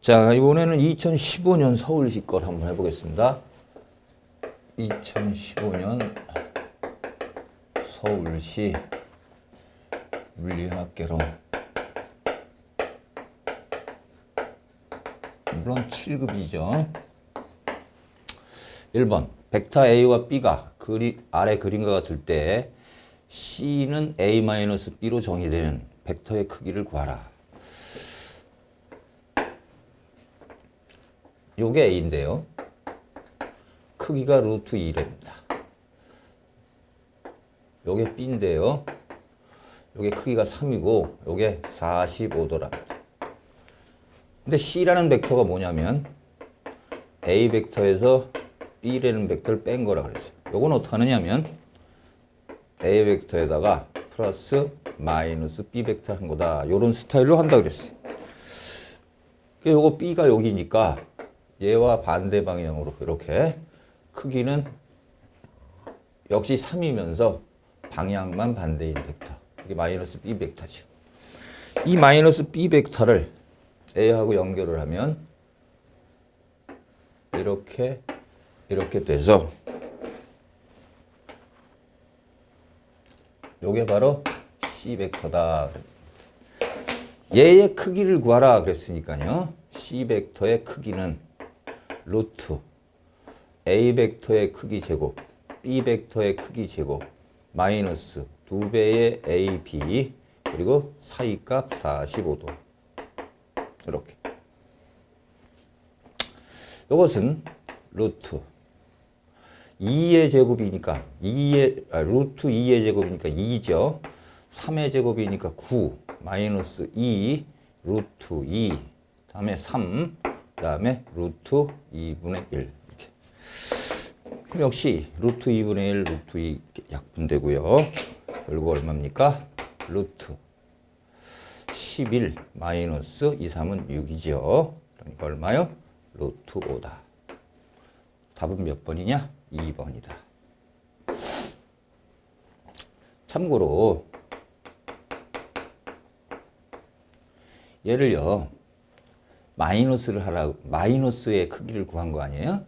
자, 이번에는 2015년 서울시 걸 한번 해보겠습니다. 2015년 서울시 물리학개론. 물론 7급이죠. 1번 벡터 A와 B가 아래 그림과 같을 때 C는 A-B로 정의되는 벡터의 크기를 구하라. 요게 A인데요. 크기가 루트 2랍니다. 요게 B인데요. 요게 크기가 3이고 요게 45도랍니다. 근데 C라는 벡터가 뭐냐면 A 벡터에서 B라는 벡터를 뺀 거라 그랬어요. 요건 어떻게 하느냐면 A 벡터에다가 플러스 마이너스 B 벡터 한 거다. 요런 스타일로 한다 그랬어요. 요거 B가 여기니까 얘와 반대 방향으로 이렇게 크기는 역시 3이면서 방향만 반대인 벡터. 이게 마이너스 B 벡터죠. 이 마이너스 B 벡터를 A하고 연결을 하면 이렇게 돼서 요게 바로 C 벡터다. 얘의 크기를 구하라 그랬으니까요. C 벡터의 크기는 루트 A 벡터의 크기 제곱 B 벡터의 크기 제곱 마이너스 2배의 AB 그리고 사이각 45도. 이렇게. 이것은 루트 2의 제곱이니까 루트 2의 제곱이니까 2죠. 3의 제곱이니까 9 마이너스 2 루트 2 다음에 3 그다음에 루트 2분의 1 이렇게. 그럼 역시 루트 2분의 1 루트 2 약분되고요. 결국 얼마입니까? 루트 11 마이너스 2, 3은 6이죠. 그러니까 얼마요? 루트 5다. 답은 몇 번이냐? 2번이다. 참고로 얘를요. 마이너스를 하라고 마이너스의 크기를 구한 거 아니에요?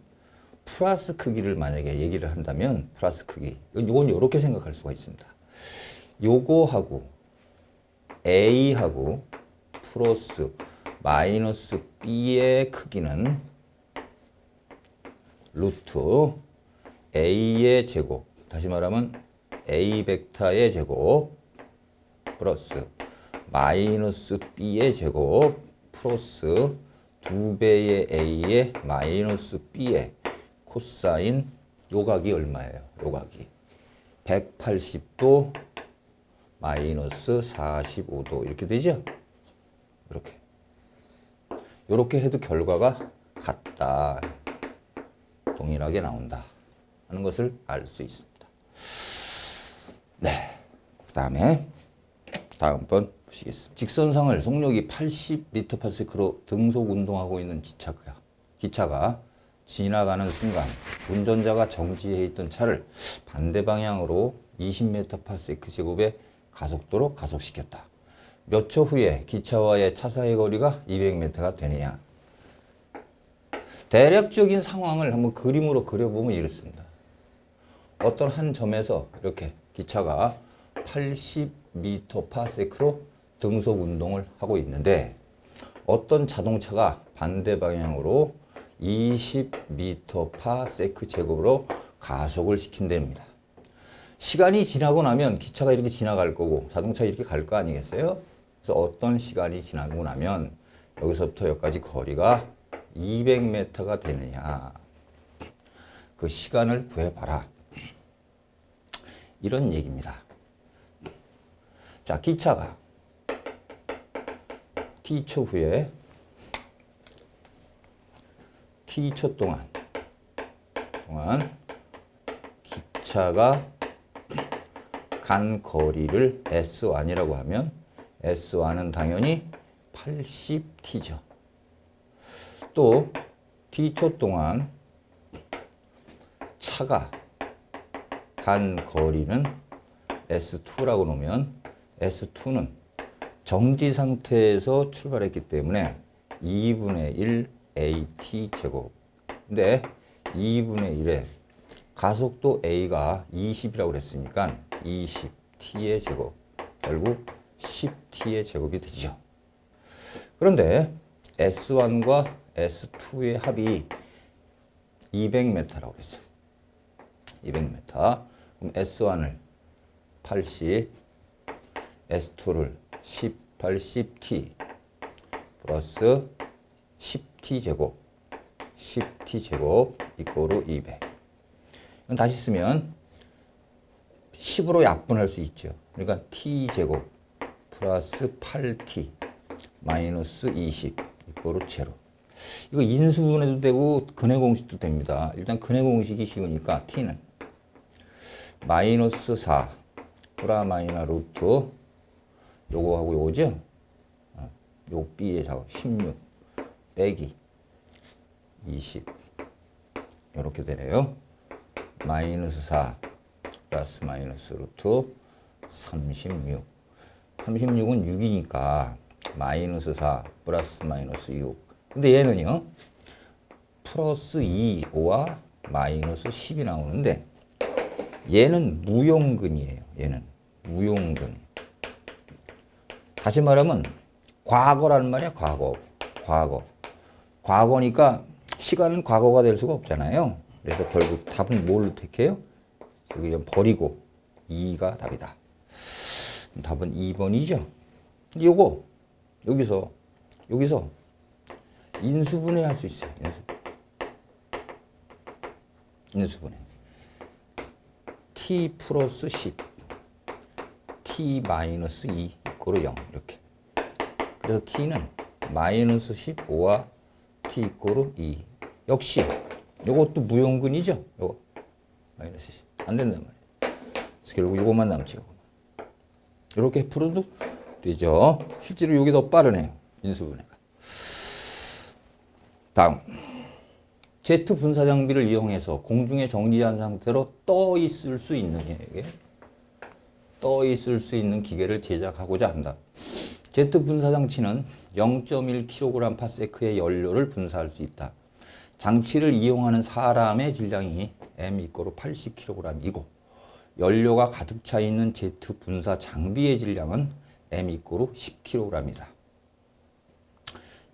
플러스 크기를 만약에 얘기를 한다면 플러스 크기. 이건 이렇게 생각할 수가 있습니다. 요거하고 A하고 플러스 마이너스 B의 크기는 루트 A의 제곱, 다시 말하면 A 벡터의 제곱 플러스 마이너스 B의 제곱 플러스 2배의 A의 마이너스 B의 코사인 요각이 얼마예요? 요각이 180도 마이너스 45도 이렇게 되죠? 이렇게 해도 결과가 같다. 동일하게 나온다 하는 것을 알 수 있습니다. 네, 그 다음에 다음번 보시겠습니다. 직선상을 속력이 80m/s로 등속 운동하고 있는 기차가 지나가는 순간 운전자가 정지해 있던 차를 반대 방향으로 20m/s/제곱의 가속도로 가속시켰다. 몇 초 후에 기차와의 차 사이 거리가 200m가 되느냐. 대략적인 상황을 한번 그림으로 그려보면 이렇습니다. 어떤 한 점에서 이렇게 기차가 80m/s로 등속 운동을 하고 있는데 어떤 자동차가 반대 방향으로 20m/s제곱으로 가속을 시킨답니다. 시간이 지나고 나면 기차가 이렇게 지나갈 거고 자동차 이렇게 갈 거 아니겠어요? 그래서 어떤 시간이 지나고 나면 여기서부터 여기까지 거리가 200m가 되느냐. 그 시간을 구해봐라. 이런 얘기입니다. 자, 기차가 T초 후에 T초 동안 기차가 간 거리를 S1이라고 하면 S1은 당연히 80T죠. 또 T초 동안 차가 간 거리는 S2라고 놓으면 S2는 정지 상태에서 출발했기 때문에 2분의 1 AT 제곱. 근데 2분의 1에 가속도 A가 20이라고 그랬으니까 20T의 제곱. 결국 10T의 제곱이 되죠. 그런데 S1과 S2의 합이 200m라고 그랬어. 200m. 그럼 S1을 80, S2를 10, 80T 플러스 10T 제곱, 10T 제곱 이꼬르 200. 이건 다시 쓰면 10으로 약분할 수 있죠. 그러니까 T 제곱 플러스 8T 마이너스 20 이꼬르 제로. 이거 인수분해도 되고 근해 공식도 됩니다. 일단 근해 공식이 쉬우니까 T는 마이너스 4 프라 마이너 루트 요거하고 요거죠? 요 B의 작업 16 빼기 20 이렇게 되네요. 마이너스 4 플러스 마이너스 루트 36 36은 6이니까 마이너스 4 플러스 마이너스 6. 근데 얘는요 플러스 2, 5와 마이너스 10이 나오는데 얘는 무용근이에요. 얘는 무용근. 다시 말하면 과거라는 말이야. 과거. 과거니까 시간은 과거가 될 수가 없잖아요. 그래서 결국 답은 뭘로 택해요? 여기 버리고 2가 답이다. 답은 2번이죠. 요거 여기서 인수분해 할 수 있어요. 인수분해. t 플러스 10 t 마이너스 2 이꼬르 0 이렇게. 그래서 t는 마이너스 15와 t 이꼬르 2. 역시 요것도 무용근이죠. 요거 마이너스 10. 안 된단 말이에요. 그래서 결국 요것만 남지. 요것만. 이렇게 풀어도 되죠. 실제로 요게 더 빠르네요. 인수분해가. 다음. 제트 분사 장비를 이용해서 공중에 정지한 상태로 떠 있을 수 있는 기계를 제작하고자 한다. 제트 분사 장치는 0.1kg/s의 연료를 분사할 수 있다. 장치를 이용하는 사람의 질량이 m 이꼬르 80kg이고 연료가 가득 차 있는 제트 분사 장비의 질량은 m 이꼬르 10kg이다.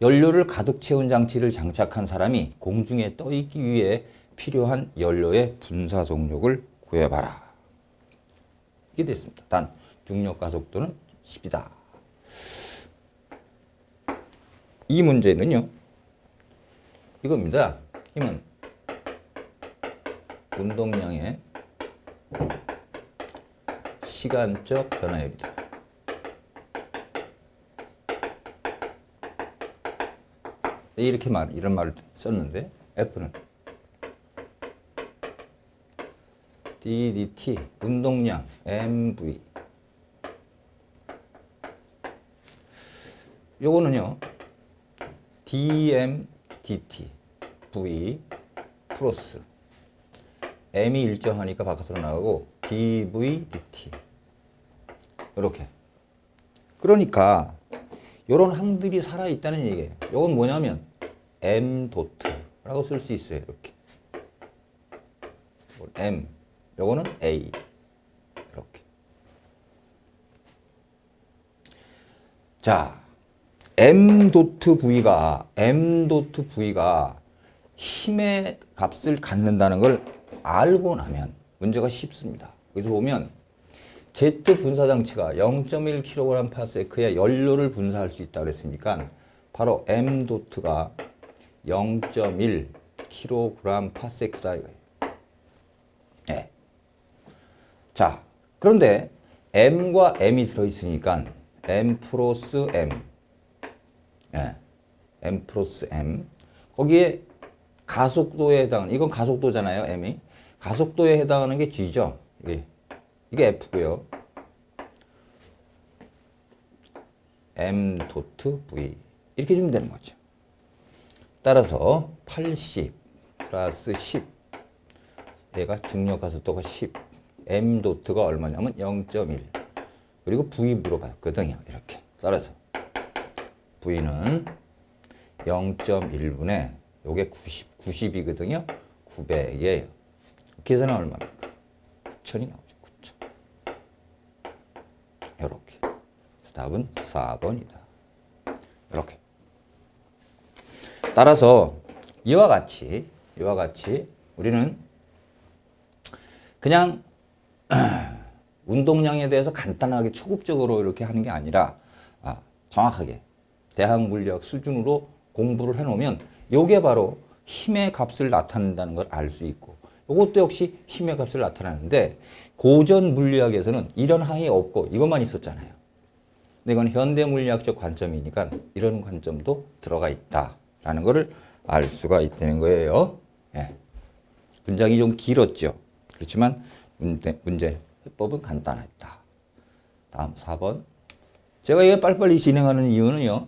연료를 가득 채운 장치를 장착한 사람이 공중에 떠 있기 위해 필요한 연료의 분사 동력을 구해봐라. 이게 됐습니다. 단 중력 가속도는 10이다. 이 문제는요. 이겁니다. 힘은 운동량의 시간적 변화율이다. 이렇게 이런 말을 썼는데 F는 ddt 운동량 mv 요거는요 dm dt v 플러스 m이 일정하니까 바깥으로 나가고 dv dt 이렇게. 그러니까 요런 항들이 살아있다는 얘기예요. 요건 뭐냐면 m 도트라고 쓸 수 있어요. 이렇게 m 요거는 a 이렇게. 자, m 도트 v가 힘의 값을 갖는다는 걸 알고 나면 문제가 쉽습니다. 여기서 보면 Z 분사장치가 0.1kg/s의 연료를 분사할 수 있다고 그랬으니까 바로 m 도트가 0.1kg/s다 이거예요. 네. 자, 그런데 m과 m이 들어있으니까 m 플러스 m, 네. m 플러스 m 거기에 가속도에 해당하는 이건 가속도잖아요. m이 가속도에 해당하는 게 g죠. 이게 F고요. M 도트 V 이렇게 주면 되는 거죠. 따라서 80 플러스 10 얘가 중력 가속도가 10 M 도트가 얼마냐면 0.1 그리고 V 물어봤거든요. 이렇게 따라서 V는 0.1분의 요게 90이거든요. 900이에요. 계산은 얼마입니까? 9,000이 나오죠. 9,000. 이렇게. 답은 4번이다. 이렇게. 따라서 이와 같이 우리는 그냥 운동량에 대해서 간단하게 초급적으로 이렇게 하는 게 아니라 정확하게 대학 물리학 수준으로 공부를 해놓으면 이게 바로 힘의 값을 나타낸다는 걸 알 수 있고 이것도 역시 힘의 값을 나타내는데 고전 물리학에서는 이런 항이 없고 이것만 있었잖아요. 근데 이건 현대 물리학적 관점이니까 이런 관점도 들어가 있다라는 것을 알 수가 있다는 거예요. 예. 문장이 좀 길었죠. 그렇지만 문제 해법은 간단했다. 다음 4번. 제가 이게 빨리빨리 진행하는 이유는요.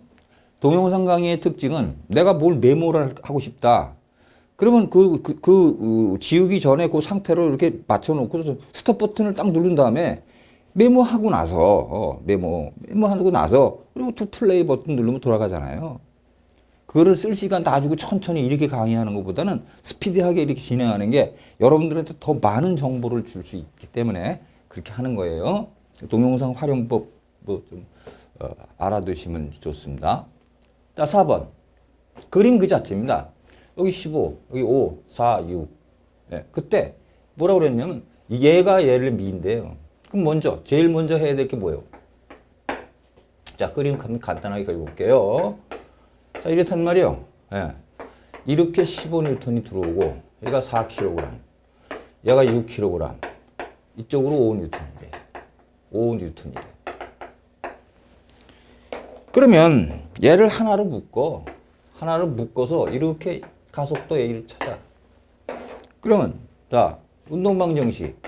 동영상 강의의 특징은 내가 뭘 메모를 하고 싶다. 그러면 지우기 전에 그 상태로 이렇게 맞춰놓고 스톱 버튼을 딱 누른 다음에 메모하고 나서 메모하고 나서 그리고 또 플레이 버튼 누르면 돌아가잖아요. 그거를 쓸 시간 다 주고 천천히 이렇게 강의하는 것보다는 스피디하게 이렇게 진행하는 게 여러분들한테 더 많은 정보를 줄 수 있기 때문에 그렇게 하는 거예요. 동영상 활용법 좀 알아두시면 좋습니다. 자, 4번. 그림 그 자체입니다. 여기 15, 여기 5, 4, 6. 네, 그때 뭐라고 그랬냐면 얘가 얘를 미인데요. 그럼 제일 먼저 해야 될 게 뭐예요? 자, 그림 간단하게 그려볼게요. 자, 이렇단 말이에요. 예. 이렇게 15N이 들어오고, 얘가 4kg, 얘가 6kg, 이쪽으로 5N이래. 5N이래. 그러면 얘를 하나로 묶어서 이렇게 가속도 A를 찾아. 그러면, 자, 운동방정식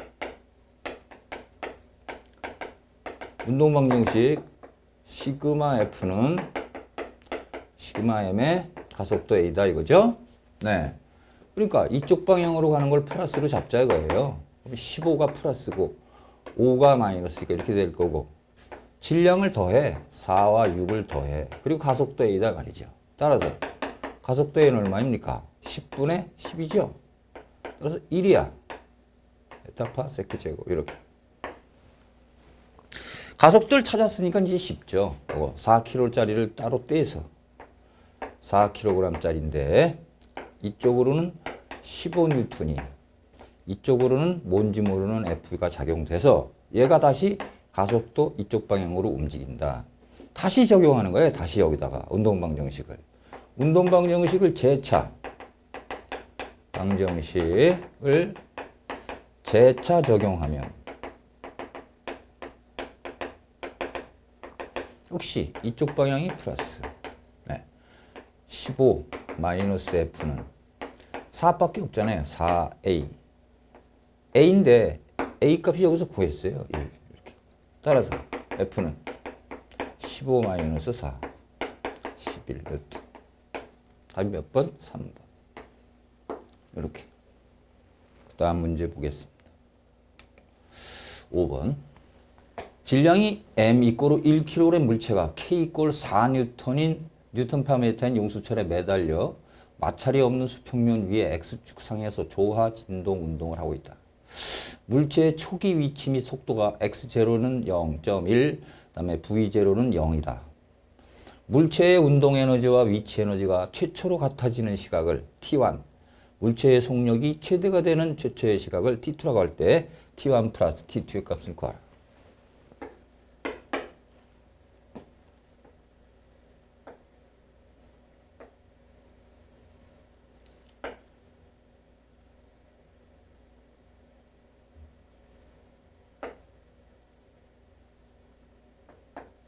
시그마 F는 시그마 M의 가속도 A다 이거죠? 네. 그러니까 이쪽 방향으로 가는 걸 플러스로 잡자 이거예요. 15가 플러스고 5가 마이너스니까 이렇게 될 거고 질량을 더해 4와 6을 더해 그리고 가속도 A다 말이죠. 따라서 가속도 A는 얼마입니까? 10분의 10이죠. 따라서 1이야. 에타파 세크 제곱 이렇게. 가속도를 찾았으니까 이제 쉽죠. 4kg짜리를 따로 떼서 4kg짜리인데 이쪽으로는 15N이 이쪽으로는 뭔지 모르는 F가 작용돼서 얘가 다시 가속도 이쪽 방향으로 움직인다. 다시 적용하는 거예요. 다시 여기다가 운동방정식을 재차 방정식을 재차 적용하면 역시 이쪽 방향이 플러스 15 마이너스 F는 4밖에 없잖아요. 4A A인데 A 값이 여기서 구했어요. 1 이렇게. 따라서 F는 15 마이너스 4 11 루트 답이 몇 번? 3번 이렇게. 그 다음 문제 보겠습니다. 5번 질량이 M 이꼬르 1kg 물체가 K 이꼬르 4N인 뉴턴/미터인 용수철에 매달려 마찰이 없는 수평면 위에 X축 상에서 조화 진동 운동을 하고 있다. 물체의 초기 위치 및 속도가 X0는 0.1, 그다음에 V0는 0이다. 물체의 운동 에너지와 위치 에너지가 최초로 같아지는 시각을 T1, 물체의 속력이 최대가 되는 최초의 시각을 T2라고 할 때 T1 플러스 T2의 값을 구하라.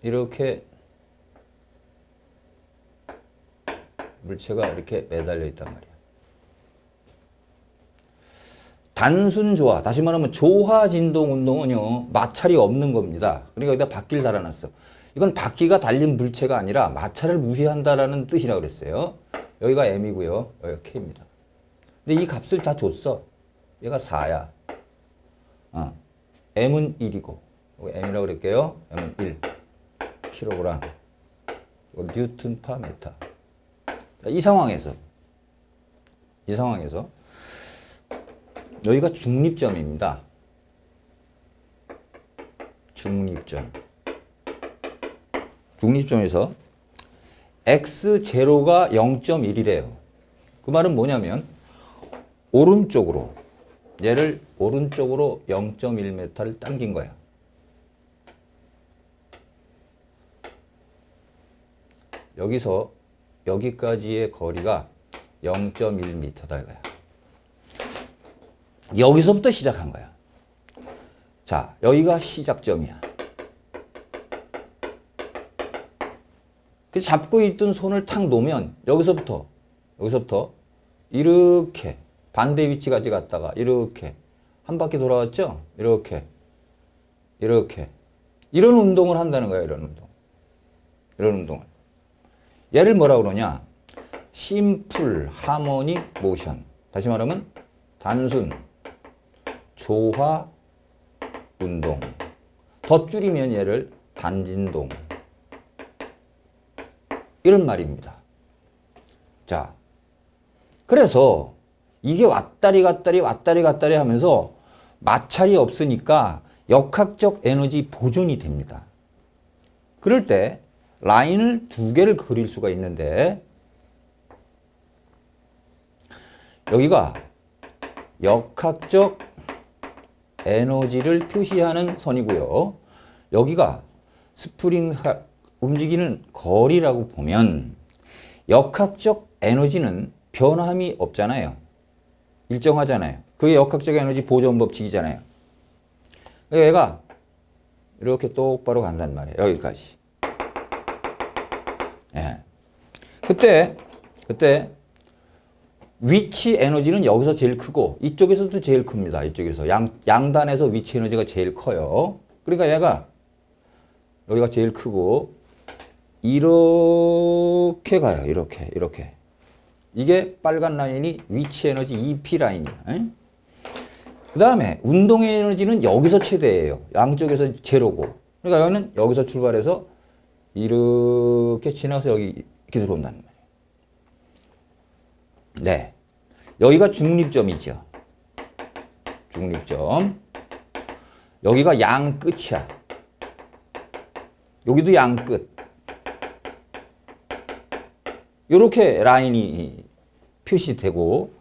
이렇게 물체가 이렇게 매달려 있단 말이야. 단순 조화, 다시 말하면 조화 진동 운동은요, 마찰이 없는 겁니다. 그러니까 여기다 바퀴를 달아놨어. 이건 바퀴가 달린 물체가 아니라 마찰을 무시한다라는 뜻이라고 그랬어요. 여기가 M이고요, 여기가 K입니다. 근데 이 값을 다 줬어. 얘가 4야. M은 1이고, 여기 M이라고 그럴게요. M은 1. 킬로그램. 뉴턴/미터. 이 상황에서 여기가 중립점입니다. 중립점에서 x0가 0.1이래요. 그 말은 뭐냐면 오른쪽으로 얘를 오른쪽으로 0.1m를 당긴 거야. 여기서 여기까지의 거리가 0.1m다 이거야. 여기서부터 시작한 거야. 자, 여기가 시작점이야. 그래서 잡고 있던 손을 탁 놓으면 여기서부터 이렇게 반대 위치까지 갔다가 이렇게 한 바퀴 돌아왔죠? 이렇게 이런 운동을 한다는 거야. 이런 운동을. 얘를 뭐라 그러냐? 심플 하모닉 모션. 다시 말하면 단순 조화 운동. 더 줄이면 얘를 단진동. 이런 말입니다. 자, 그래서 이게 왔다리 갔다리 하면서 마찰이 없으니까 역학적 에너지 보존이 됩니다. 그럴 때 라인을 두 개를 그릴 수가 있는데 여기가 역학적 에너지를 표시하는 선이고요. 여기가 스프링 움직이는 거리라고 보면 역학적 에너지는 변함이 없잖아요. 일정하잖아요. 그게 역학적 에너지 보존 법칙이잖아요. 얘가 이렇게 똑바로 간단 말이에요. 여기까지. 예. 그때 위치 에너지는 여기서 제일 크고 이쪽에서도 제일 큽니다. 이쪽에서 양단에서 위치 에너지가 제일 커요. 그러니까 얘가 여기가 제일 크고 이렇게 가요. 이렇게. 이게 빨간 라인이 위치 에너지 EP 라인이야. 그 다음에 운동의 에너지는 여기서 최대예요. 양쪽에서 제로고. 그러니까 여기는 여기서 출발해서 이렇게 지나서 여기 이렇게 들어온다는 말이에요. 네. 여기가 중립점이죠. 중립점. 여기가 양 끝이야. 여기도 양 끝. 이렇게 라인이 표시되고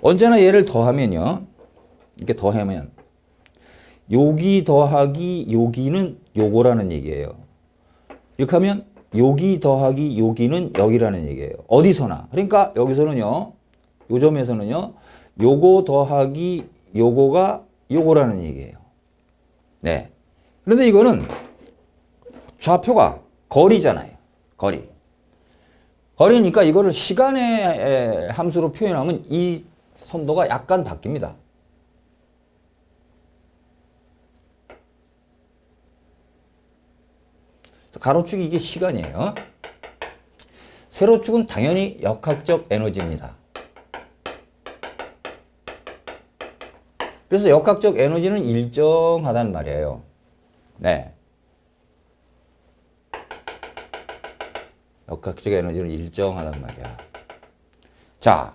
언제나 얘를 더하면요. 이렇게 더하면 여기 더하기 여기는 요거라는 얘기예요. 이렇게 하면 여기 더하기 여기는 여기라는 얘기예요. 어디서나. 그러니까 여기서는요. 요 점에서는요. 요거 더하기 요거가 요거라는 얘기예요. 네. 그런데 이거는 좌표가 거리잖아요. 거리니까 이거를 시간의 함수로 표현하면 이 선도가 약간 바뀝니다. 가로축이 이게 시간이에요. 세로축은 당연히 역학적 에너지입니다. 그래서 역학적 에너지는 일정하단 말이에요. 네. 역학적 에너지는 일정하단 말이야. 자,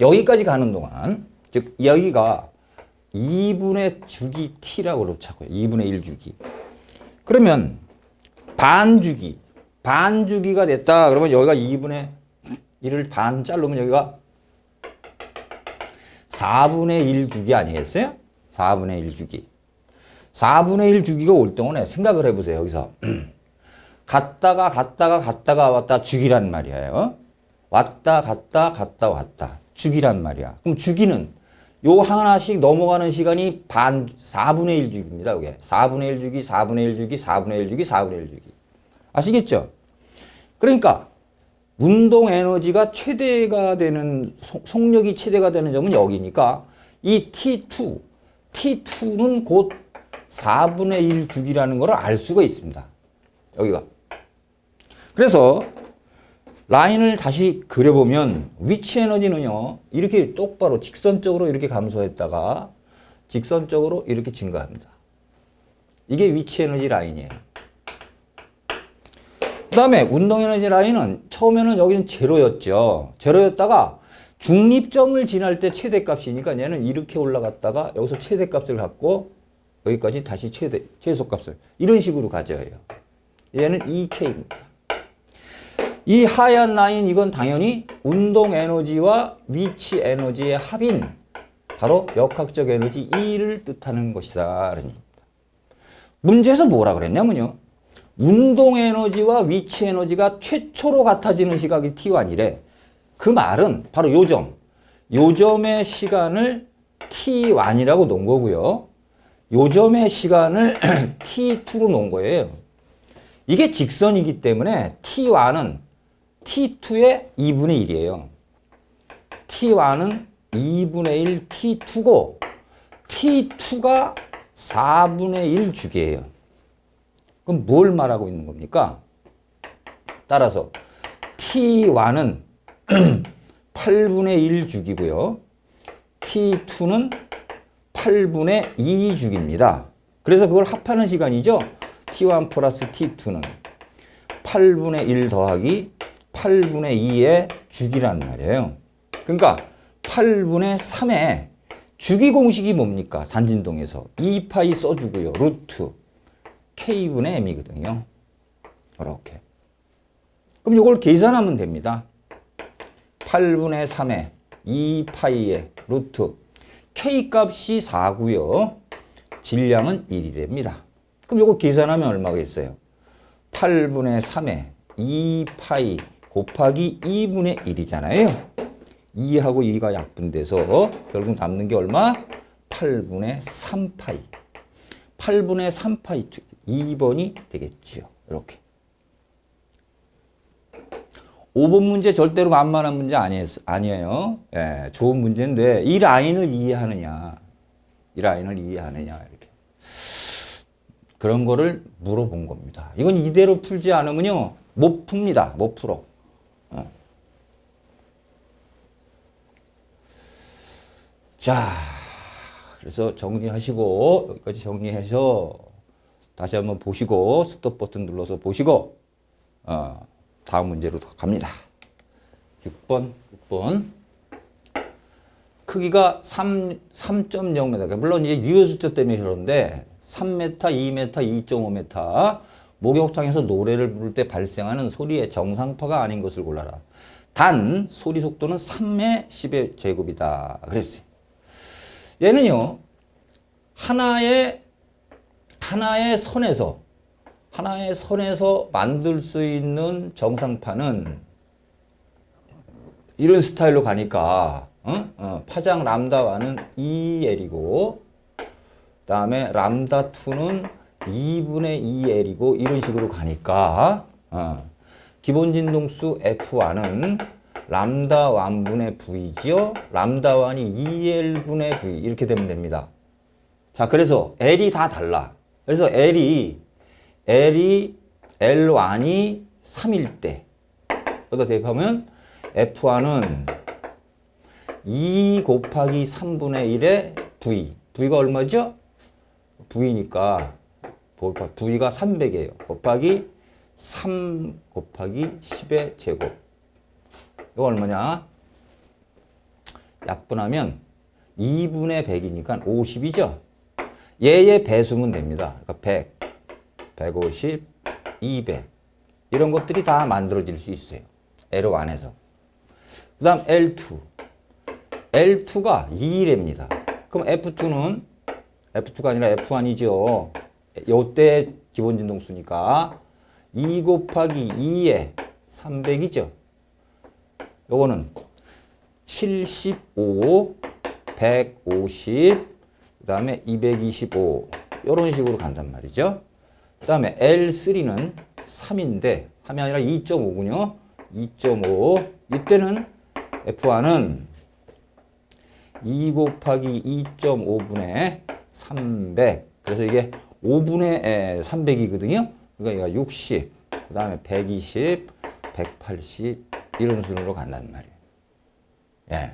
여기까지 가는 동안, 즉, 여기가 2분의 주기 t라고 그렇자고요. 2분의 1 주기. 그러면 반주기가 됐다. 그러면 여기가 2분의 1을 반 자르면 여기가 4분의 1 주기 아니겠어요? 4분의 1 주기. 4분의 1 주기가 올 동안에 생각을 해보세요. 여기서. 갔다가 왔다 주기란 말이에요. 왔다 갔다 주기란 말이야. 그럼 주기는 요 하나씩 넘어가는 시간이 4분의 1 주기입니다. 이게 4분의 1 주기, 4분의 1 주기, 4분의 1 주기, 4분의 1 주기. 아시겠죠? 그러니까 운동 에너지가 최대가 되는 속력이 최대가 되는 점은 여기니까 이 T2는 곧 4분의 1 주기라는 걸 알 수가 있습니다. 여기가. 그래서 라인을 다시 그려보면 위치 에너지는요. 이렇게 똑바로 직선적으로 이렇게 감소했다가 직선적으로 이렇게 증가합니다. 이게 위치 에너지 라인이에요. 그 다음에 운동에너지 라인은 처음에는 여기는 제로였죠. 제로였다가 중립점을 지날 때 최대값이니까 얘는 이렇게 올라갔다가 여기서 최대값을 갖고 여기까지 다시 최소값을 이런 식으로 가져요. 얘는 EK입니다. 이 하얀 라인 이건 당연히 운동 에너지와 위치 에너지의 합인 바로 역학적 에너지 E를 뜻하는 것이다. 문제에서 뭐라 그랬냐면요. 운동 에너지와 위치 에너지가 최초로 같아지는 시각이 T1이래. 그 말은 바로 요점의 시간을 T1이라고 놓은 거고요. 요점의 시간을 T2로 놓은 거예요. 이게 직선이기 때문에 T1은 T2의 2분의 1이에요. T1은 2분의 1 T2고 T2가 4분의 1 주기예요. 그럼 뭘 말하고 있는 겁니까? 따라서 T1은 8분의 1 주기고요. T2는 8분의 2 주기입니다. 그래서 그걸 합하는 시간이죠. T1 플러스 T2는 8분의 1 더하기 8분의 2의 주기란 말이에요. 그러니까 8분의 3의 주기 공식이 뭡니까? 단진동에서 2파이 써주고요. 루트 K분의 M이거든요. 이렇게. 그럼 이걸 계산하면 됩니다. 8분의 3의 2파이의 루트 K 값이 4고요. 질량은 1이 됩니다. 그럼 이거 계산하면 얼마가 있어요? 8분의 3의 2파이 곱하기 2분의 1이잖아요. 2하고 2가 약분돼서 결국 남는 게 얼마? 8분의 3파이. 8분의 3파이 2번이 되겠죠. 이렇게. 5번 문제 절대로 만만한 문제 아니에요. 예, 좋은 문제인데 이 라인을 이해하느냐. 이렇게. 그런 거를 물어본 겁니다. 이건 이대로 풀지 않으면요. 못 풉니다. 못 풀어. 자, 그래서 정리하시고 여기까지 정리해서 다시 한번 보시고 스톱 버튼 눌러서 보시고 다음 문제로 갑니다. 6번 크기가 3.0m. 물론 이제 유효 숫자 때문에 그런데 3m, 2m, 2.5m 목욕탕에서 노래를 부를 때 발생하는 소리의 정상파가 아닌 것을 골라라. 단 소리 속도는 3의 10의 제곱이다. 그랬어요. 얘는요. 하나의 선에서 만들 수 있는 정상파는 이런 스타일로 가니까 파장 람다1은 2L이고 그다음에 람다2는 2분의 2L이고 이런 식으로 가니까 기본 진동수 F1은 람다1분의 V죠. 람다1이 2L분의 V 이렇게 되면 됩니다. 자, 그래서 L이 다 달라. 그래서 L이 L1이 3일 때 여기다 대입하면 F1은 2 곱하기 3분의 1의 V. V가 얼마죠? V니까 V가 300이에요. 곱하기 3 곱하기 10의 제곱. 이거 얼마냐? 약분하면 2분의 100이니까 50이죠? 얘의 배수면 됩니다. 그러니까 100, 150, 200 이런 것들이 다 만들어질 수 있어요. L1에서. 그 다음 L2. L2가 2랍니다. 그럼 F2가 아니라 F1이죠. 요때 기본 진동수니까 2 곱하기 2에 300이죠. 요거는 75, 150, 그 다음에 225 이런 식으로 간단 말이죠. 그 다음에 L3는 3인데 3이 아니라 2.5군요. 2.5 이때는 F1은 2 곱하기 2.5분의 300 그래서 이게 5분의 300이거든요. 그러니까 얘가 60, 그 다음에 120, 180 이런 순으로 간단 말이에요. 예.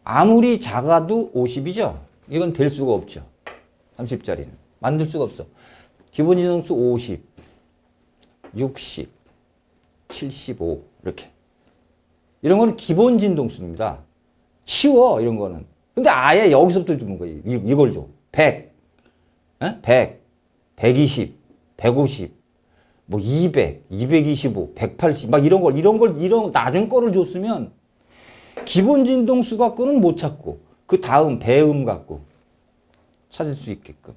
아무리 작아도 50이죠. 이건 될 수가 없죠. 30짜리는. 만들 수가 없어. 기본 진동수 50. 60, 75 이렇게. 이런 거는 기본 진동수입니다. 쉬워 이런 거는. 근데 아예 여기서부터 주는 거예요. 이걸 줘. 100, 100, 120, 150, 뭐 200, 225, 180, 막 이런 낮은 거를 줬으면 기본 진동수 갖고는 못 찾고 그 다음 배음 갖고 찾을 수 있게끔.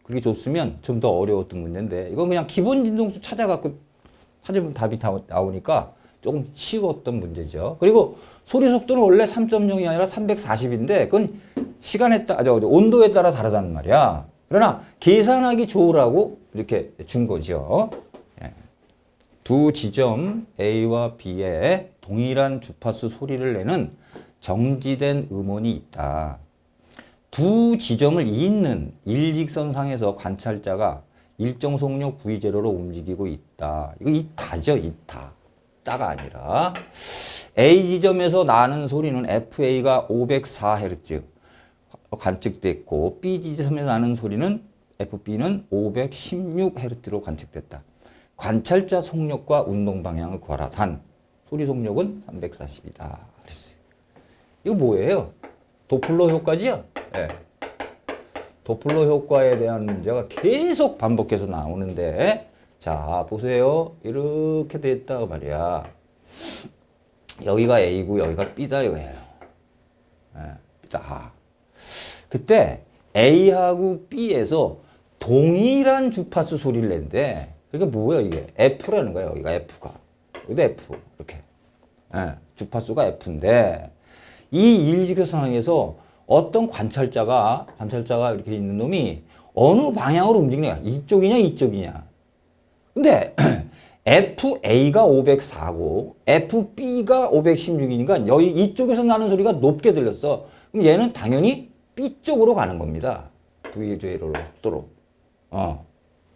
그렇게 줬으면 좀 더 어려웠던 문제인데 이건 그냥 기본 진동수 찾아갖고 찾으면 답이 나오니까 조금 쉬웠던 문제죠. 그리고 소리 속도는 원래 3.0이 아니라 340인데 그건 시간에 따라 온도에 따라 다르다는 말이야. 그러나 계산하기 좋으라고 이렇게 준 거죠. 두 지점 A와 B에 동일한 주파수 소리를 내는 정지된 음원이 있다. 두 지점을 잇는 일직선상에서 관찰자가 일정 속력 V0로 움직이고 있다. 이거 이타죠, 이타. 따가 아니라. A 지점에서 나는 소리는 FA가 504Hz 관측됐고 B 지점에서 나는 소리는 FB는 516Hz로 관측됐다. 관찰자 속력과 운동 방향을 구하라. 단 소리 속력은 340이다. 그랬어요. 이거 뭐예요? 도플러 효과지요? 네. 도플러 효과에 대한 문제가 계속 반복해서 나오는데 자 보세요. 이렇게 됐다 말이야. 여기가 A고 여기가 B다 이거예요. 네, B다. 그때 A하고 B에서 동일한 주파수 소리를 낸대. 그러니까 뭐야 이게? F라는 거야. 여기가 F가. 여기도 F. 이렇게. 네, 주파수가 F인데 이 일직선상에서 어떤 관찰자가 이렇게 있는 놈이 어느 방향으로 움직이냐? 이쪽이냐 이쪽이냐? 근데 FA가 504고 FB가 516이니까 여기 이쪽에서 나는 소리가 높게 들렸어. 그럼 얘는 당연히 B 쪽으로 가는 겁니다. V제로 속도로.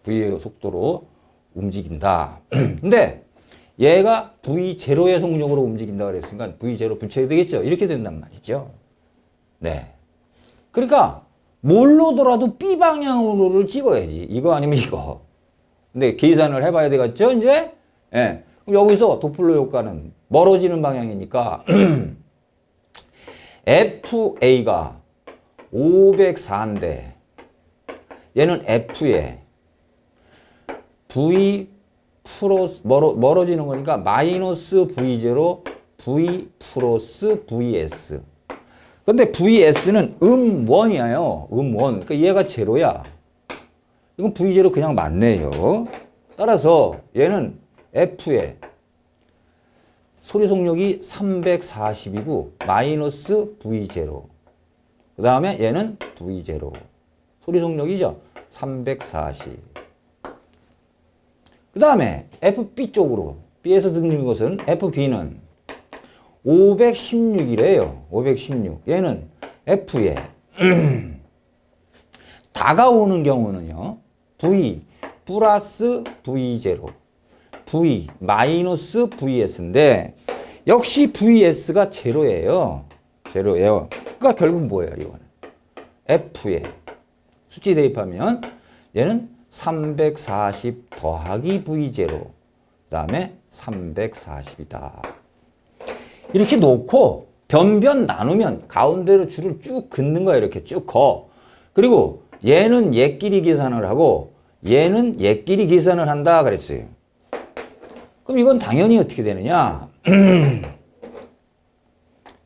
V제로 속도로 움직인다. 근데 얘가 V0의 속력으로 움직인다 그랬으니까 V0 붙여야 되겠죠. 이렇게 된단 말이죠. 네. 그러니까 뭘로더라도 B 방향으로를 찍어야지. 이거 아니면 이거. 근데 계산을 해봐야 되겠죠, 이제? 예. 네. 그럼 여기서 도플러 효과는 멀어지는 방향이니까 FA가 504인데 얘는 F에 V 플러스 멀어지는 거니까 마이너스 V0 V 플러스 VS. 근데 VS는 음원이에요. 음원. 그러니까 얘가 제로야. 이건 V0 그냥 맞네요. 따라서 얘는 F에 소리 속력이 340이고 마이너스 V0. 그 다음에 얘는 V0. 소리 속력이죠. 340. 그 다음에 FB 쪽으로 B에서 듣는 것은 FB는 516이래요. 516. 얘는 F에 다가오는 경우는요. V 플러스 V0 V 마이너스 VS인데 역시 VS가 제로예요. 제로예요. 그러니까 결국 뭐예요? 이거는 F에 수치 대입하면 얘는 340 더하기 V0 그 다음에 340이다. 이렇게 놓고 변변 나누면 가운데로 줄을 쭉 긋는 거야. 이렇게 쭉 커. 그리고 얘는 얘끼리 계산을 하고 얘는 얘끼리 계산을 한다 그랬어요. 그럼 이건 당연히 어떻게 되느냐?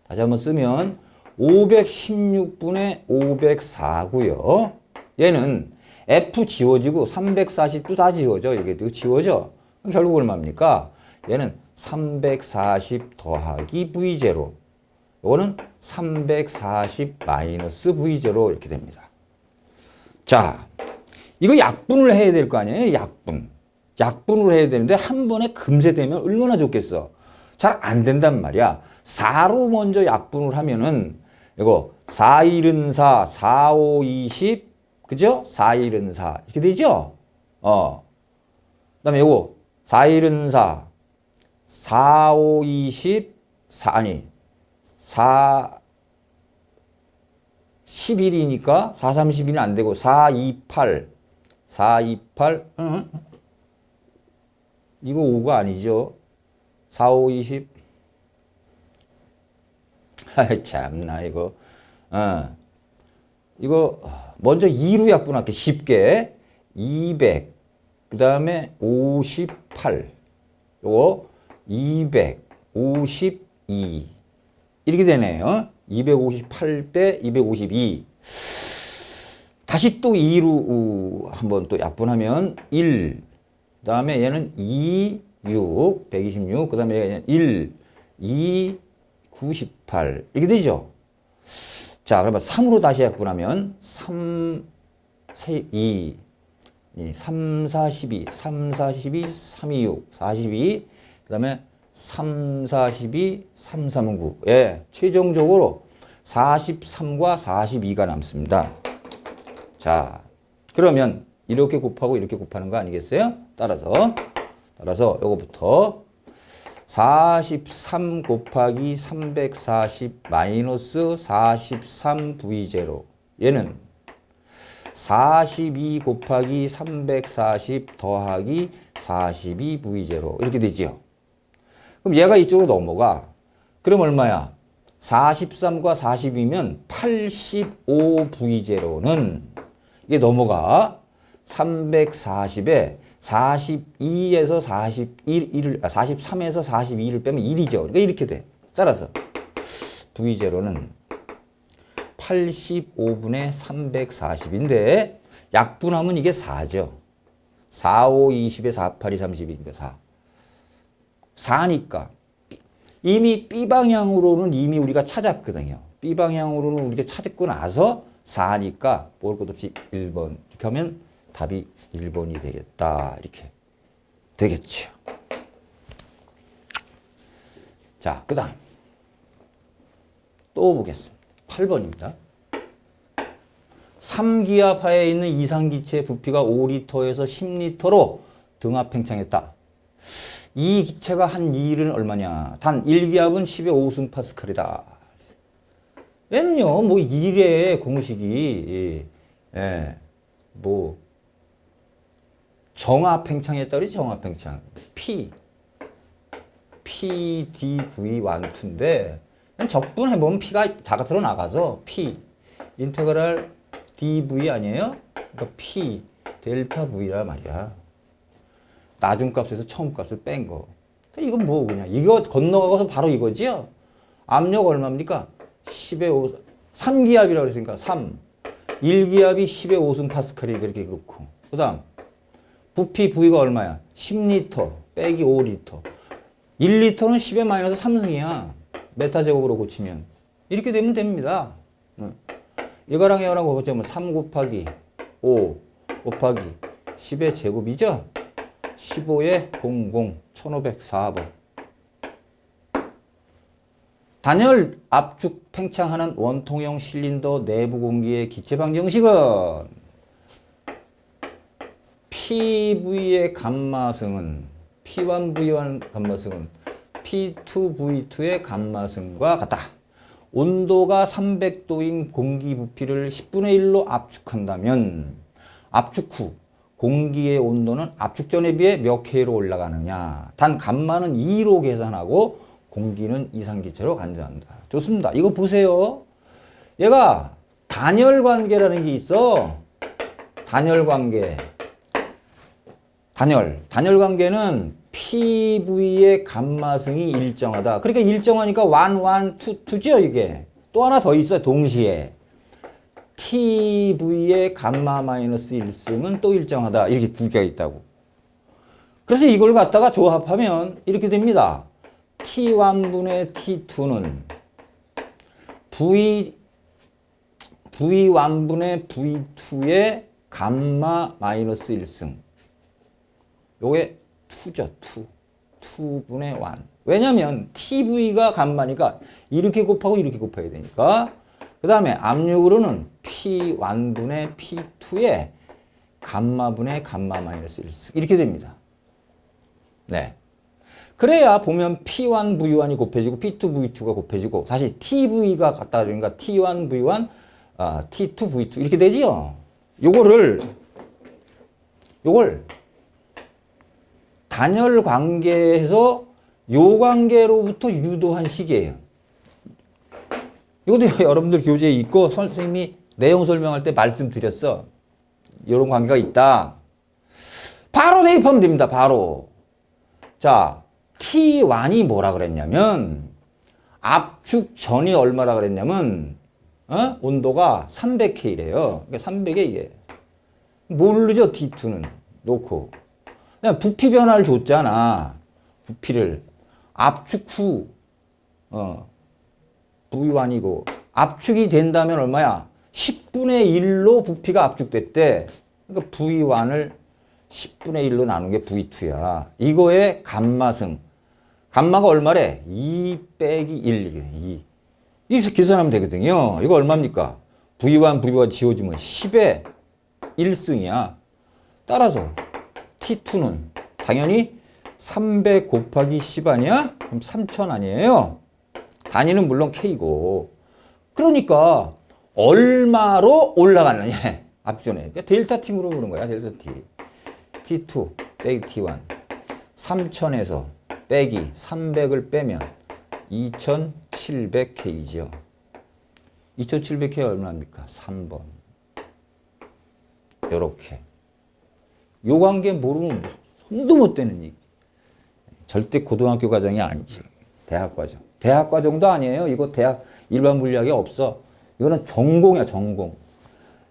다시 한번 쓰면 516분의 504고요. 얘는 F 지워지고 340도 다 지워져. 이게 지워져. 결국 얼마입니까? 얘는 340 더하기 V0. 이거는 340 마이너스 V0 이렇게 됩니다. 자, 이거 약분을 해야 될 거 아니에요? 약분을 해야 되는데 한 번에 금세 되면 얼마나 좋겠어. 잘 안 된단 말이야. 4로 먼저 약분을 하면은 이거 4, 1은 4, 4, 5, 20 그죠? 4, 1은 4 이렇게 되죠? 그 다음에 이거 4, 1은 4 4, 5, 20 4 11이니까 4, 31은 안 되고 4, 2, 8 4, 2, 8 이거 5가 아니죠. 4, 5, 20. 아이, 참나, 이거. 이거, 먼저 2로 약분할게. 쉽게. 200. 그 다음에 58. 요거, 252. 이렇게 되네요. 258대 252. 다시 또 2로 한번 또 약분하면 1. 그 다음에 얘는 2, 6, 126. 그 다음에 얘는 1, 2, 98. 이렇게 되죠. 자, 그러면 3으로 다시 약분하면 3, 2, 3, 42, 3, 42, 3, 2, 6, 42. 그 다음에 3, 42, 3, 3, 9. 예, 최종적으로 43과 42가 남습니다. 자, 그러면 이렇게 곱하고 이렇게 곱하는 거 아니겠어요? 따라서 요거부터 43 곱하기 340 마이너스 43V0. 얘는 42 곱하기 340 더하기 42V0. 이렇게 되죠. 그럼 얘가 이쪽으로 넘어가. 그럼 얼마야? 43과 40이면 85V0는 이게 넘어가. 340에 42에서 43에서 42를 빼면 1이죠. 그러니까 이렇게 돼. 따라서 V0는 85분의 340인데 약분하면 이게 4죠. 4, 5, 20에 4, 8이 32니까 4. 4니까 이미 B방향으로는 이미 우리가 찾았거든요. B방향으로는 우리가 찾고 나서 4니까 볼 것 없이 1번. 이렇게 하면 답이 1번이 되겠다. 이렇게 되겠죠. 자, 그 다음 또 보겠습니다. 8번입니다. 3기압하에 있는 이상기체의 부피가 5리터에서 10리터로 등압 팽창했다. 이 기체가 한 일은 얼마냐? 단 1기압은 10의 5승 파스칼이다. 왜냐면요, 뭐 1의 공식이 뭐 정압 팽창했다 그러지. 정압 팽창. P, D, V, 1, 2인데 그냥 적분해보면 P가 다 드러나가서 P 인테그랄 dV 아니에요? 그러니까 P 델타 V라 말이야. 나중값에서 처음값을 뺀 거. 이건 뭐 그냥 이거 건너가서 바로 이거지요. 압력 얼마입니까? 10의 5, 3기압이라고 그랬으니까 3. 1기압이 10의 5승 파스칼이 그렇게 그렇고. 그 다음 부피 V가 얼마야? 10리터 빼기 5리터. 1리터는 10의 마이너스 3승이야. 메타 제곱으로 고치면. 이렇게 되면 됩니다. 이거랑 이거랑 곱하면 3 곱하기 5 곱하기 10의 제곱이죠? 15의 00 1504번. 단열 압축 팽창하는 원통형 실린더 내부 공기의 기체 방정식은 PV의 감마승은 P1V1 감마승은 P2V2의 감마승과 같다. 온도가 300도인 공기 부피를 10분의 1로 압축한다면 압축 후 공기의 온도는 압축 전에 비해 몇 K로 올라가느냐. 단 감마는 2로 계산하고 공기는 이상기체로 간주한다. 좋습니다. 이거 보세요. 얘가 단열 관계라는 게 있어. 단열 관계. 단열 관계는 PV의 감마승이 일정하다. 그러니까 일정하니까 1, 1, 2, 2죠, 이게. 또 하나 더 있어요, 동시에. TV의 감마 마이너스 1승은 또 일정하다. 이렇게 두 개가 있다고. 그래서 이걸 갖다가 조합하면 이렇게 됩니다. T1분의 T2는 V1분의 V2의 감마 마이너스 1승. 요게 2죠, 2분의 1. 왜냐면 TV가 감마니까 이렇게 곱하고 이렇게 곱해야 되니까. 그 다음에 압력으로는 P1분의 P2의 감마분의 감마 마이너스 1승. 이렇게 됩니다. 네. 그래야 보면 P1V1이 곱해지고 P2V2가 곱해지고 다시 TV가 같다 그러니까 T1V1, T2V2 이렇게 되지요. 요걸 단열 관계에서 요 관계로부터 유도한 식이에요. 이것도 여러분들 교재에 있고 선생님이 내용 설명할 때 말씀드렸어. 이런 관계가 있다. 바로 대입하면 됩니다. 바로. 자, T1이 뭐라 그랬냐면 압축 전이 얼마라 그랬냐면 온도가 300K래요. 그러니까 300에 이게 모르죠. T2는 놓고 그냥 부피 변화를 줬잖아. 부피를 압축 후 V1이고 압축이 된다면 얼마야? 10분의 1로 부피가 압축됐대. 그러니까 V1을 10분의 1로 나눈 게 V2야. 이거의 감마승. 감마가 얼마래? 2 빼기 1. 2. 여기서 계산하면 되거든요. 이거 얼마입니까? V1 지워지면 10의 1승이야. 따라서 T2는 당연히 300 곱하기 10 아니야? 그럼 3000 아니에요? 단위는 물론 K고. 그러니까 얼마로 올라가느냐. 압축전에. 그러니까 델타 T 물어보는 거야. 델타 T. T2 빼기 T1. 3000에서 빼기 300을 빼면 2700K죠. 2700K 얼마입니까? 3번. 요렇게. 요 관계 모르면 손도 못 대는 얘기. 절대 고등학교 과정이 아니지. 대학 과정. 대학 과정도 아니에요. 이거 대학 일반 물리학에 없어. 이거는 전공이야, 전공.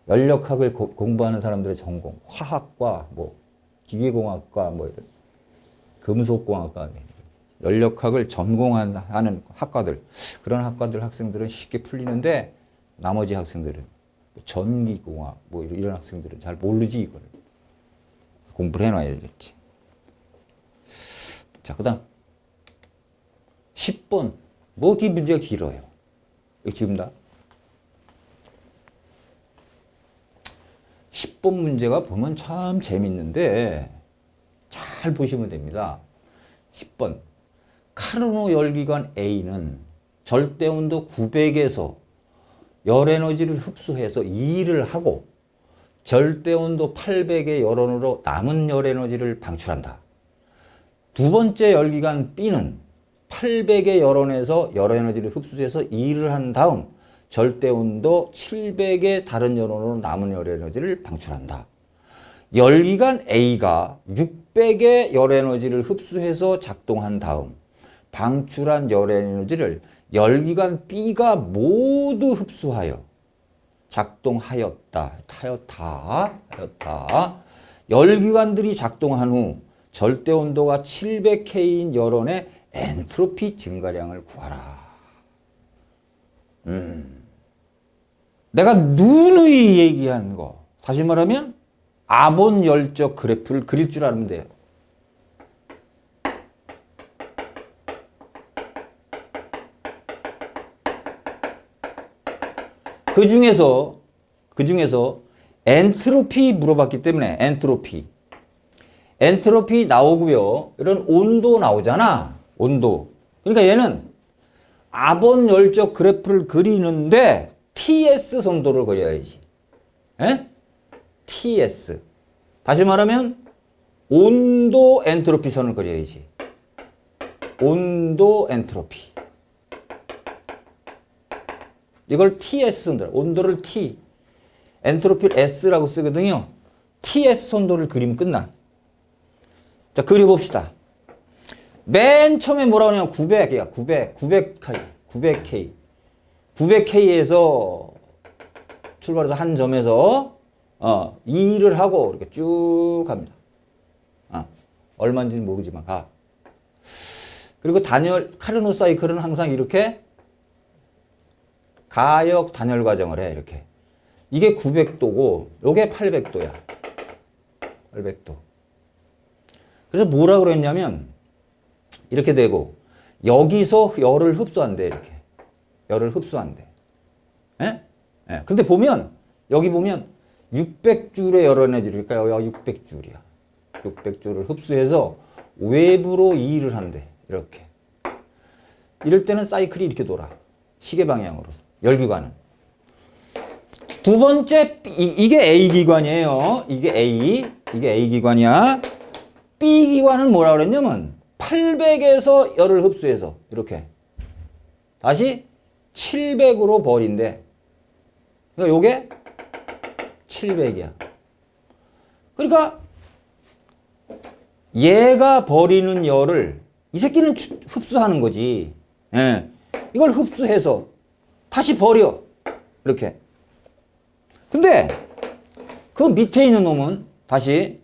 연력학을 공부하는 사람들의 전공. 화학과, 뭐, 기계공학과, 뭐, 이런. 금속공학과. 연력학을 전공하는 학과들. 그런 학과들 학생들은 쉽게 풀리는데, 나머지 학생들은, 전기공학, 뭐, 이런 학생들은 잘 모르지, 이거를. 공부를 해놔야겠지. 자, 그 다음. 10번. 뭐, 이 문제가 길어요. 이거 지금 다. 10번 문제가 보면 참 재밌는데, 잘 보시면 됩니다. 10번. 카르노 열기관 A는 절대온도 900에서 열에너지를 흡수해서 2를 하고, 절대온도 800의 열원으로 남은 열에너지를 방출한다. 두 번째 열기관 B는 800의 열원에서 열에너지를 흡수해서 2를 한 다음 절대온도 700의 다른 열원으로 남은 열에너지를 방출한다. 열기관 A가 600의 열에너지를 흡수해서 작동한 다음 방출한 열에너지를 열기관 B가 모두 흡수하여 작동하였다. 하였다. 열기관들이 작동한 후 절대온도가 700K인 열원의 엔트로피 증가량을 구하라. 내가 누누이 얘기한 거. 다시 말하면 아본 열적 그래프를 그릴 줄 알면 돼요. 그 중에서 엔트로피 물어봤기 때문에 엔트로피 나오고요. 이런 온도 나오잖아. 온도. 그러니까 얘는 아본 열적 그래프를 그리는데 TS 선도를 그려야지. 에? TS. 다시 말하면 온도 엔트로피 선을 그려야지. 온도 엔트로피. 이걸 TS 선도. 온도를 T. 엔트로피를 S라고 쓰거든요. TS 선도를 그리면 끝나. 자, 그려봅시다. 맨 처음에 뭐라고 하냐면 900이야. 900K. 900K에서 출발해서 한 점에서 2를 하고 이렇게 쭉 갑니다. 얼마인지는 모르지만 가. 그리고 카르노 사이클은 항상 이렇게 가역 단열 과정을 해. 이렇게. 이게 900도고 요게 800도야. 800도. 그래서 뭐라 그랬냐면 이렇게 되고 여기서 열을 흡수한대. 이렇게. 열을 흡수한대. 예? 예. 근데 보면 여기 보면 600줄의 열에너지를 그러니까 여기 600줄이야. 600줄을 흡수해서 외부로 이의를 한대. 이렇게. 이럴 때는 사이클이 이렇게 돌아. 시계 방향으로서. 열기관은. 두 번째 이게 A 기관이에요. 이게 A 기관이야. B기관은 뭐라 그랬냐면 800에서 열을 흡수해서 이렇게 다시 700으로 버린대. 그러니까 요게 700이야. 그러니까 얘가 버리는 열을 이 새끼는 흡수하는 거지. 예. 이걸 흡수해서 다시 버려. 이렇게. 근데 그 밑에 있는 놈은 다시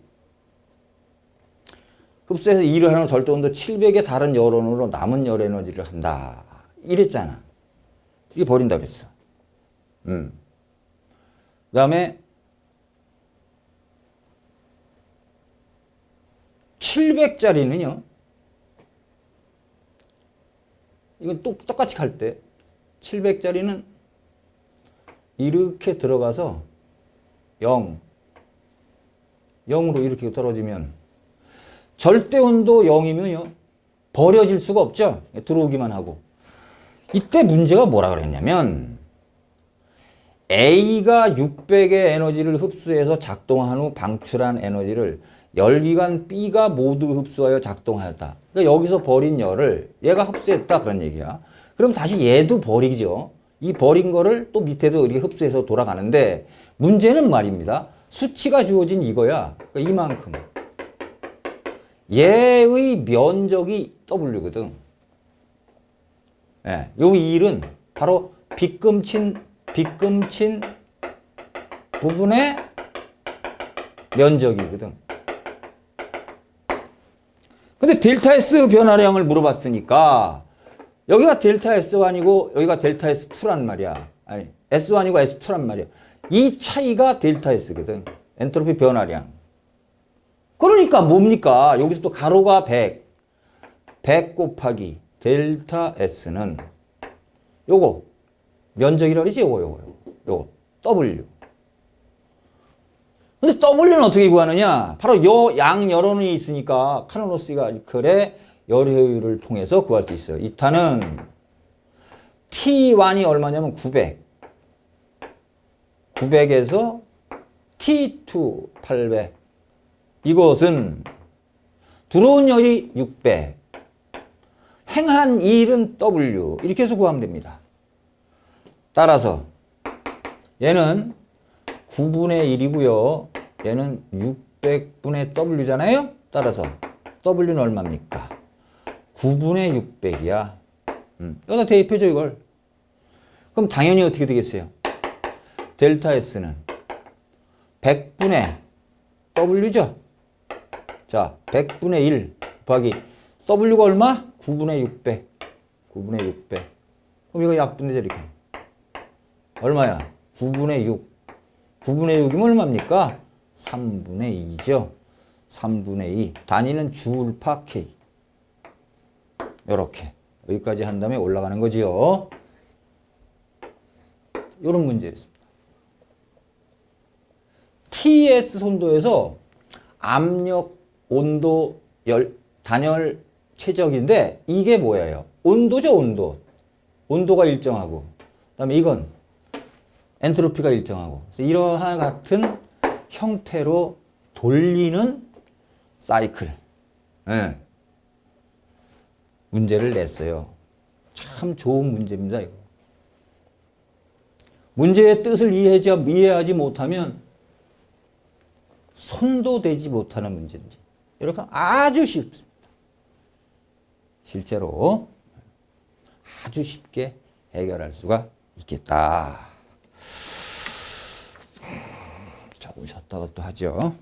흡수해서 일을 하는 절대 온도 700의 다른 열원으로 남은 열 에너지를 한다. 이랬잖아. 이게 버린다 그랬어. 그 다음에 700짜리는요. 이건 똑같이 갈 때 700짜리는 이렇게 들어가서 0, 0으로 이렇게 떨어지면 절대 온도 0이면요. 버려질 수가 없죠. 들어오기만 하고. 이때 문제가 뭐라 그랬냐면 A가 600의 에너지를 흡수해서 작동한 후 방출한 에너지를 열기관 B가 모두 흡수하여 작동하였다. 그러니까 여기서 버린 열을 얘가 흡수했다 그런 얘기야. 그럼 다시 얘도 버리죠. 이 버린 거를 또 밑에서 이렇게 흡수해서 돌아가는데 문제는 말입니다. 수치가 주어진 이거야. 그러니까 이만큼. 얘의 면적이 W거든. 예, 요 일은 바로 빗금친 부분의 면적이거든. 근데 델타 S 변화량을 물어봤으니까 여기가 델타 S1이고 여기가 델타 S2란 말이야. 아니, S1이고 S2란 말이야. 이 차이가 델타 S거든. 엔트로피 변화량. 그러니까 뭡니까? 여기서 또 가로가 100. 100 곱하기 델타 S는 요거 면적이라 그러지? 요거 W. 근데 W는 어떻게 구하느냐? 바로 요 양 열원이 있으니까 카노노스가이클의 열 효율을 통해서 구할 수 있어요. 이탄은 T1이 얼마냐면 900. 900에서 T2 800. 이것은 들어온 열이 600. 행한 일은 W. 이렇게 해서 구하면 됩니다. 따라서 얘는 9분의 1이고요. 얘는 600분의 W잖아요. 따라서 W는 얼마입니까? 9분의 600이야. 여기다 대입해줘 이걸. 그럼 당연히 어떻게 되겠어요? 델타 S는 100분의 W죠. 자, 100분의 1 곱하기 W가 얼마? 9분의 600. 9분의 600. 그럼 이거 약분되죠 이렇게. 얼마야? 9분의 6. 9분의 6이면 얼마입니까? 3분의 2죠. 3분의 2. 단위는 줄파 K. 요렇게. 여기까지 한 다음에 올라가는 거지요. 요런 문제였습니다. TS 손도에서 압력, 온도, 단열, 최적인데 이게 뭐예요? 온도죠, 온도. 온도가 일정하고. 그다음에 이건 엔트로피가 일정하고. 그래서 이러한 같은 형태로 돌리는 사이클. 네. 문제를 냈어요. 참 좋은 문제입니다, 이거. 문제의 뜻을 이해하지 못하면 손도 대지 못하는 문제인지. 이렇게 아주 쉽습니다. 실제로 아주 쉽게 해결할 수가 있겠다. 조금 쉬었다가 또 하죠.